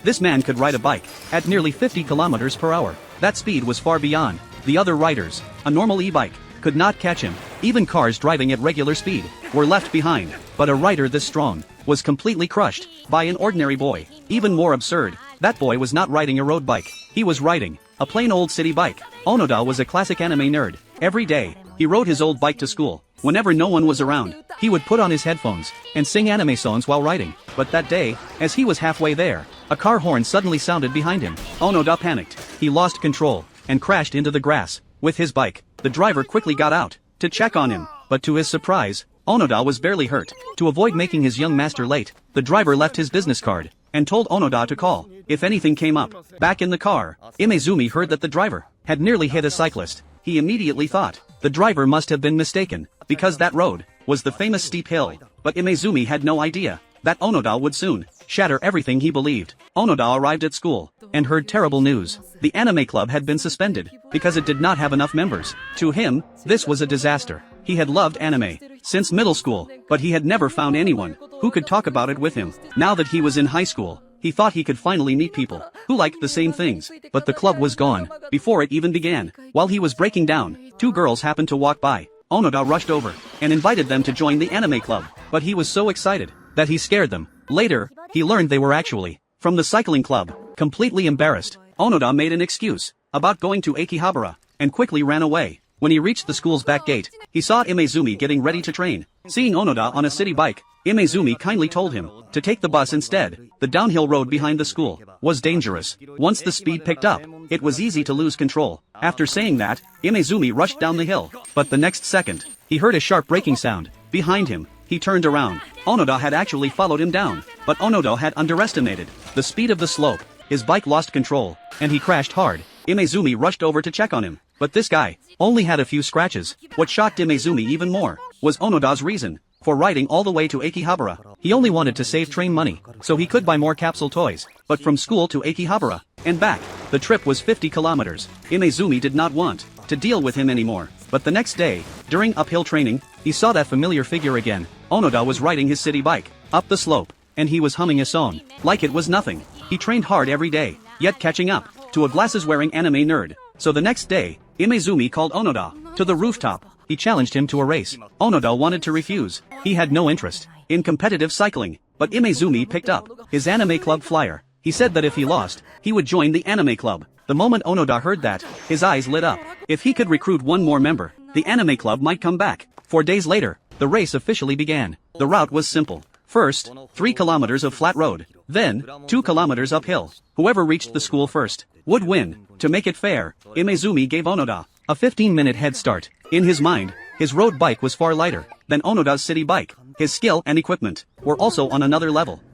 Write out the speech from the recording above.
This man could ride a bike at nearly 50 kilometers per hour. That speed was far beyond the other riders. A normal e-bike could not catch him. Even cars driving at regular speed were left behind. But a rider this strong was completely crushed by an ordinary boy. Even more absurd, that boy was not riding a road bike. He was riding a plain old city bike. Onoda was a classic anime nerd. Every day, he rode his old bike to school. Whenever no one was around, he would put on his headphones and sing anime songs while riding. But that day, as he was halfway there, a car horn suddenly sounded behind him. Onoda panicked. He lost control and crashed into the grass with his bike. The driver quickly got out to check on him, but to his surprise, Onoda was barely hurt. To avoid making his young master late, the driver left his business card and told Onoda to call if anything came up. Back in the car, Imezumi heard that the driver had nearly hit a cyclist. He immediately thought the driver must have been mistaken, because that road was the famous steep hill. But Imezumi had no idea that Onoda would soon shatter everything he believed. Onoda arrived at school and heard terrible news. The anime club had been suspended because it did not have enough members. To him, this was a disaster. He had loved anime since middle school, but he had never found anyone who could talk about it with him. Now that he was in high school, he thought he could finally meet people who liked the same things. But the club was gone before it even began. While he was breaking down, two girls happened to walk by. Onoda rushed over and invited them to join the anime club, but he was so excited that he scared them. Later, he learned they were actually from the cycling club. Completely embarrassed, Onoda made an excuse about going to Akihabara and quickly ran away. When he reached the school's back gate, he saw Imezumi getting ready to train. Seeing Onoda on a city bike, Imezumi kindly told him to take the bus instead. The downhill road behind the school was dangerous. Once the speed picked up, it was easy to lose control. After saying that, Imezumi rushed down the hill. But the next second, he heard a sharp braking sound behind him. He turned around. Onoda had actually followed him down, but Onoda had underestimated the speed of the slope. His bike lost control, and he crashed hard. Imezumi rushed over to check on him, but this guy only had a few scratches. What shocked Imezumi even more was Onoda's reason for riding all the way to Akihabara. He only wanted to save train money, so he could buy more capsule toys. But from school to Akihabara and back, the trip was 50 kilometers. Imezumi did not want to deal with him anymore. But the next day, during uphill training, he saw that familiar figure again. Onoda was riding his city bike up the slope, and he was humming a song like it was nothing. He trained hard every day, yet catching up to a glasses-wearing anime nerd. So the next day, Imezumi called Onoda to the rooftop. He challenged him to a race. Onoda wanted to refuse. He had no interest in competitive cycling, but Imezumi picked up his anime club flyer. He said that if he lost, he would join the anime club. The moment Onoda heard that, his eyes lit up. If he could recruit one more member, the anime club might come back. 4 days later, the race officially began. The route was simple. First, 3 kilometers of flat road, then 2 kilometers uphill. Whoever reached the school first would win. To make it fair, Imezumi gave Onoda a 15-minute head start. In his mind, his road bike was far lighter than Onoda's city bike. His skill and equipment were also on another level.